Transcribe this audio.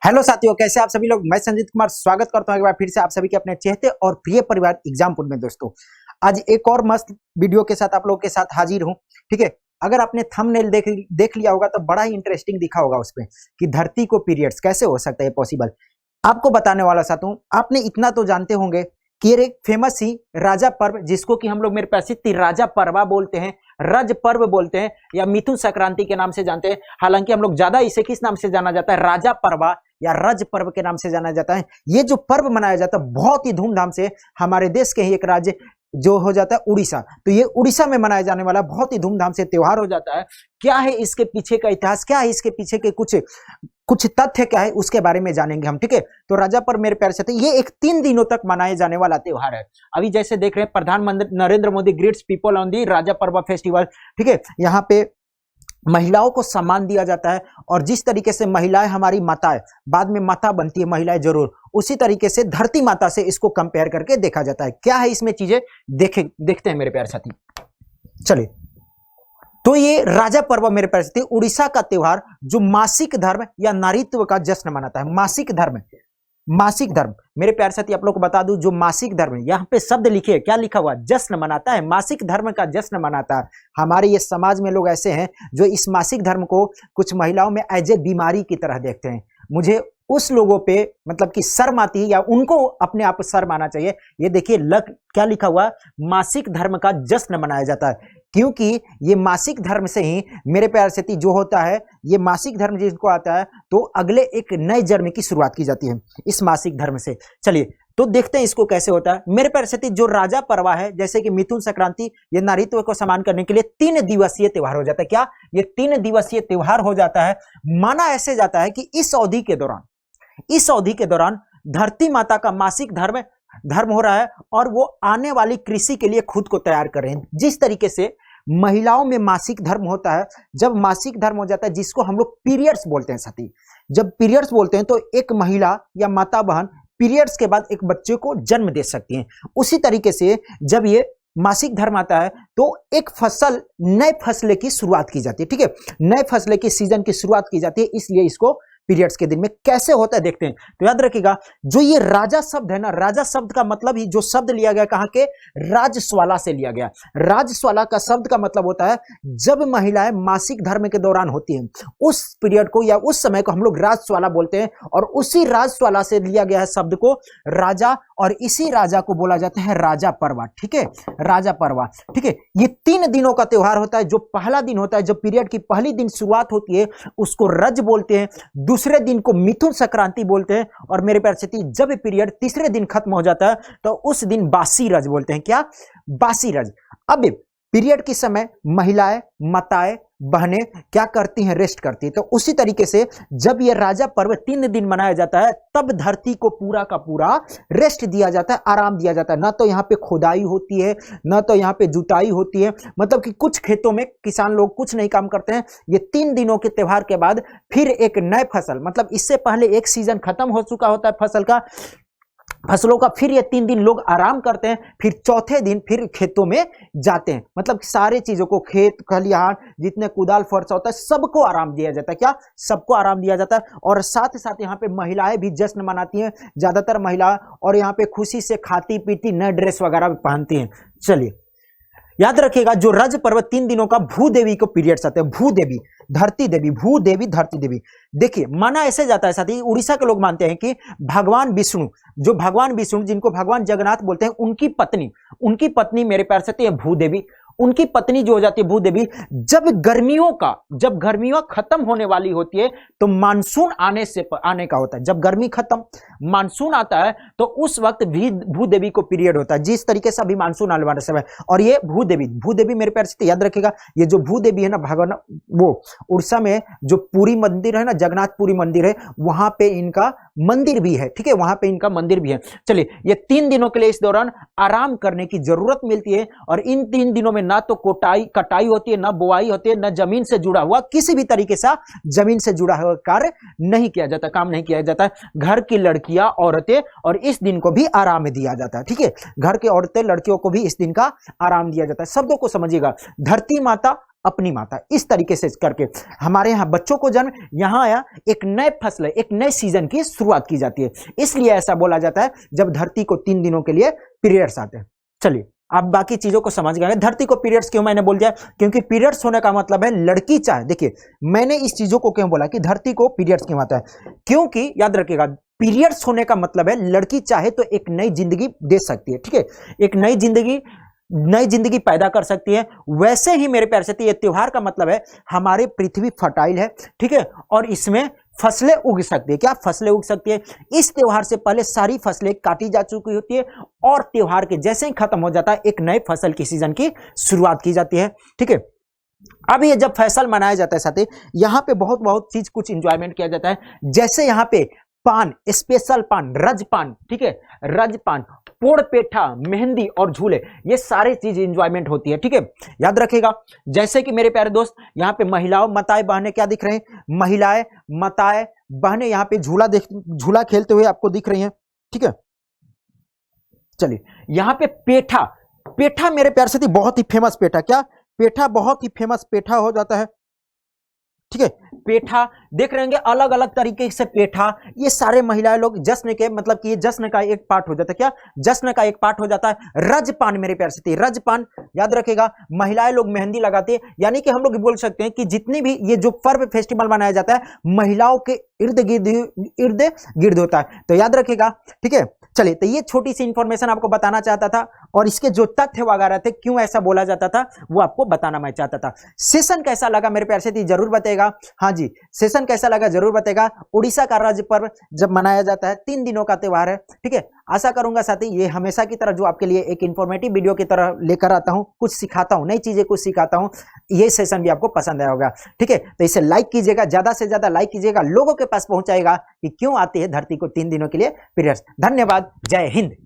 Hello साथियों, कैसे आप सभी लोग। मैं संजीत कुमार स्वागत करता हूं एक बार फिर से आप सभी के अपने चहेते और प्रिय परिवार एग्जामपुर में। दोस्तों, आज एक और मस्त वीडियो के साथ आप लोगों के साथ हाजिर हूं। ठीक है, अगर आपने थंबनेल देख लिया होगा तो बड़ा ही इंटरेस्टिंग दिखा होगा उसमें कि धरती को पीरियड्स कैसे हो सकता है पॉसिबल। आपको बताने वाला साथ हूं। आपने इतना तो जानते होंगे कि एक फेमस ही राजा पर्व, जिसको कि हम लोग मेरे प्रसिद्ध राजा पर्वा बोलते हैं, रज पर्व बोलते हैं या मिथुन संक्रांति के नाम से जानते हैं। हालांकि हम लोग ज्यादा इसे किस नाम से जाना जाता है, राजा पर्वा या रज पर्व के नाम से जाना जाता है। ये जो पर्व मनाया जाता है बहुत ही धूमधाम से, हमारे देश के ही एक राज्य जो हो जाता है उड़ीसा, तो ये उड़ीसा में मनाया जाने वाला बहुत ही धूमधाम से त्योहार हो जाता है। क्या है इसके पीछे का इतिहास, क्या है इसके पीछे के कुछ तथ्य क्या है, उसके बारे में जानेंगे हम। ठीक है, तो राजा पर्व मेरे प्यारे साथी, ये एक 3 दिनों तक मनाए जाने वाला त्योहार है। अभी जैसे देख रहे हैं प्रधानमंत्री Narendra Modi greets people on the Raja Parba festival. ठीक है, यहाँ पे महिलाओं को सम्मान दिया जाता है और जिस तरीके से महिलाएं हमारी माताएं बाद में माता बनती है महिलाएं जरूर, उसी तरीके से धरती माता से इसको कंपेयर करके देखा जाता है। क्या है इसमें चीजें देखते हैं मेरे प्यारे साथी। चलिए, तो ये राजा पर्व मेरे प्यारे साथी उड़ीसा का त्योहार जो मासिक धर्म या नारीत्व का जश्न मनाता है। मासिक धर्म मेरे प्यारे साथी, आप लोग को बता दूं, जो मासिक धर्म यहाँ पे शब्द लिखे, क्या लिखा हुआ, जश्न मनाता है, मासिक धर्म का जश्न मनाता है। हमारे ये समाज में लोग ऐसे हैं जो इस मासिक धर्म को कुछ महिलाओं में एज ए बीमारी की तरह देखते हैं। मुझे उस लोगों पे मतलब कि शर्म आती है या उनको अपने आप शर्म आना चाहिए। ये देखिए क्या लिखा हुआ, मासिक धर्म का जश्न मनाया जाता है, क्योंकि ये मासिक धर्म से ही मेरे प्यारे साथी जो होता है, ये मासिक धर्म जिसको आता है तो अगले एक नए जन्म की शुरुआत की जाती है इस मासिक धर्म से। चलिए, तो देखते हैं इसको कैसे होता है। मेरे प्यारे साथी, जो राजा पर्वा है, जैसे कि मिथुन संक्रांति, ये नारीत्व को सम्मान करने के लिए 3 दिवसीय त्योहार हो जाता है। क्या ये 3 दिवसीय त्योहार हो जाता है? माना ऐसे जाता है कि इस अवधि के दौरान धरती माता का मासिक धर्म हो रहा है और वो आने वाली कृषि के लिए खुद को तैयार कर रहे हैं। जिस तरीके से महिलाओं में मासिक धर्म होता है, जब मासिक धर्म हो जाता है जिसको हम लोग पीरियड्स बोलते हैं साथी, जब पीरियड्स बोलते हैं तो एक महिला या माता बहन पीरियड्स के बाद एक बच्चे को जन्म दे सकती हैं। उसी तरीके से जब ये मासिक धर्म आता है तो एक नए फसले की शुरुआत की जाती है। ठीक है, नए फसले की सीजन की शुरुआत की जाती है, इसलिए इसको पीरियड्स के दिन में कैसे होता है देखते हैं। तो याद रखिएगा, जो ये राजा शब्द है ना, राजा शब्द का मतलब ही जो शब्द लिया गया कहां के, राजस्वाला से लिया गया। राजस्वाला का शब्द का मतलब होता है जब महिलाएं मासिक धर्म के दौरान होती हैं, उस पीरियड को या उस समय को हम लोग राजस्वाला बोलते हैं और उसी राजस्वाला से लिया गया है शब्द को राजा, और इसी राजा को बोला जाता है राजा पर्वा। ठीक है, राजा पर्वा। ठीक है, ये 3 दिनों का त्योहार होता है। जो पहला दिन होता है, जब पीरियड की पहली दिन शुरुआत होती है, उसको रज बोलते हैं। दूसरे दिन को मिथुन संक्रांति बोलते हैं और मेरे प्यारे साथी, जब पीरियड तीसरे दिन खत्म हो जाता है तो उस दिन बासी रज बोलते हैं। क्या? बासी रज। अब पीरियड के समय महिलाएं, माताएं, बहनें क्या करती हैं? रेस्ट करती है। तो उसी तरीके से जब यह राजा पर्व 3 दिन मनाया जाता है, तब धरती को पूरा का पूरा रेस्ट दिया जाता है, आराम दिया जाता है। ना तो यहाँ पे खुदाई होती है, ना तो यहाँ पे जुताई होती है, मतलब कि कुछ खेतों में किसान लोग कुछ नहीं काम करते हैं। ये 3 दिनों के त्योहार के बाद फिर एक नए फसल, मतलब इससे पहले एक सीजन खत्म हो चुका होता है फसलों का, फिर ये 3 दिन लोग आराम करते हैं, फिर चौथे दिन फिर खेतों में जाते हैं। मतलब सारे चीजों को, खेत खलिहान जितने कुदाल फरसा होता है, सबको आराम दिया जाता है। क्या? सबको आराम दिया जाता है। और साथ साथ यहाँ पे महिलाएं भी जश्न मनाती हैं, ज्यादातर महिला, और यहाँ पे खुशी से खाती पीती नए ड्रेस वगैरह भी पहनती हैं। चलिए, याद रखिएगा, जो रज पर्व 3 दिनों का भूदेवी को पीरियड्स आते हैं। भूदेवी, धरती देवी, भूदेवी, धरती देवी। देखिए, माना ऐसे जाता है साथी, उड़ीसा के लोग मानते हैं कि भगवान विष्णु, जिनको भगवान जगन्नाथ बोलते हैं, उनकी पत्नी मेरे प्यारे साथी है भूदेवी। उनकी पत्नी जो हो जाती है भूदेवी, जब गर्मियों खत्म होने वाली होती है तो मानसून आने का होता है। जब गर्मी खत्म, मानसून आता है, तो उस वक्त भी भूदेवी को पीरियड होता है। जिस तरीके से अभी मानसून आने वाला समय, और ये भूदेवी मेरे प्यारे से याद रखिएगा, ये जो भूदेवी है ना, भगवान वो उड़ीसा में जो पुरी मंदिर है ना, जगन्नाथपुरी मंदिर है, वहां पे इनका मंदिर भी है। ठीक है, वहां पे इनका मंदिर भी है। चलिए, ये 3 दिनों के लिए इस दौरान आराम करने की जरूरत मिलती है और इन 3 दिनों में ना तो कटाई होती है, ना बुआई होती है, ना जमीन से जुड़ा हुआ किसी भी तरीके से जमीन से जुड़ा हुआ कार्य नहीं किया जाता, काम नहीं किया जाता है। घर की लड़कियां, औरतें, और इस दिन को भी आराम दिया जाता है। ठीक है, घर की औरतें, लड़कियों को भी इस दिन का आराम दिया जाता है। शब्दों को समझिएगा, धरती माता अपनी माता। इस तरीके से करके हमारे यहाँ बच्चों को जन्म यहाँ आया, एक नए फसल, एक नए सीजन की शुरुआत की जाती है। इसलिए ऐसा बोला जाता है जब धरती को 3 दिनों के लिए पीरियड्स आते हैं। चलिए आप बाकी चीजों को समझ गए। धरती को पीरियड्स क्यों मैंने बोल दिया, क्योंकि पीरियड्स होने का मतलब है लड़की चाहे, देखिए मैंने इस चीजों को क्यों बोला कि धरती को पीरियड्स क्यों आता है, क्योंकि याद रखिएगा पीरियड्स होने का मतलब है लड़की चाहे तो एक नई जिंदगी दे सकती है, ठीक है, एक नई जिंदगी पैदा कर सकती है। वैसे ही मेरे प्यारे साथी ये त्योहार का मतलब है हमारे पृथ्वी फर्टाइल है, ठीक है, और इसमें फसलें उग सकती है। क्या फसलें उग सकती है? इस त्योहार से पहले सारी फसलें काटी जा चुकी होती है और त्योहार के जैसे ही खत्म हो जाता है एक नए फसल की सीजन की शुरुआत की जाती है, ठीक है। अब ये जब फसल मनाया जाता है साथी, यहाँ पे बहुत चीज कुछ इंजॉयमेंट किया जाता है, जैसे यहाँ पे पान, स्पेशल पान, रजपान, ठीक है, रजपान, पोड़ पेठा, मेहंदी और झूले, ये सारे चीज इंजॉयमेंट होती है, ठीक है। याद रखिएगा जैसे कि मेरे प्यारे दोस्त यहाँ पे महिलाओं माताएं बहनें क्या दिख रहे हैं, महिलाएं माताएं बहनें यहाँ पे झूला खेलते हुए आपको दिख रही हैं, ठीक है। चलिए यहाँ पे पेठा मेरे प्यारे साथी बहुत ही फेमस पेठा, क्या पेठा बहुत ही फेमस पेठा हो जाता है, ठीक है। पेठा देख रहे होंगे अलग अलग तरीके से पेठा, ये सारे महिलाएं लोग जश्न के, मतलब कि ये जश्न का एक पार्ट हो जाता है, क्या जश्न का एक पार्ट हो जाता है। रजपान मेरे प्यारे साथी, रजपान याद रखेगा, महिलाएं लोग मेहंदी लगाती है, यानी कि हम लोग बोल सकते हैं कि जितनी भी ये जो पर्व फेस्टिवल मनाया जाता है महिलाओं के इर्द गिर्द होता है, तो याद रखेगा, ठीक है। चलिए तो ये छोटी सी इंफॉर्मेशन आपको बताना चाहता था और इसके जो तथ्य वगैरह थे क्यों ऐसा बोला जाता था वो आपको बताना मैं चाहता था। सेशन कैसा लगा मेरे प्यारे साथी जरूर बताएगा, हाँ जी सेशन कैसा लगा जरूर बताएगा। उड़ीसा का राज्य पर्व जब मनाया जाता है 3 दिनों का त्योहार है, ठीक है। आशा करूंगा साथी ये हमेशा की तरह जो आपके लिए एक इंफॉर्मेटिव वीडियो की तरह लेकर आता हूं, कुछ सिखाता हूं, नई चीजें कुछ सिखाता हूं, ये सेशन भी आपको पसंद आया होगा, ठीक है। तो इसे लाइक कीजिएगा, ज्यादा से ज्यादा लाइक कीजिएगा, लोगों के पास पहुंचाएगा कि क्यों आती है धरती को 3 दिनों के लिए पीरियड्स। धन्यवाद, जय हिंद।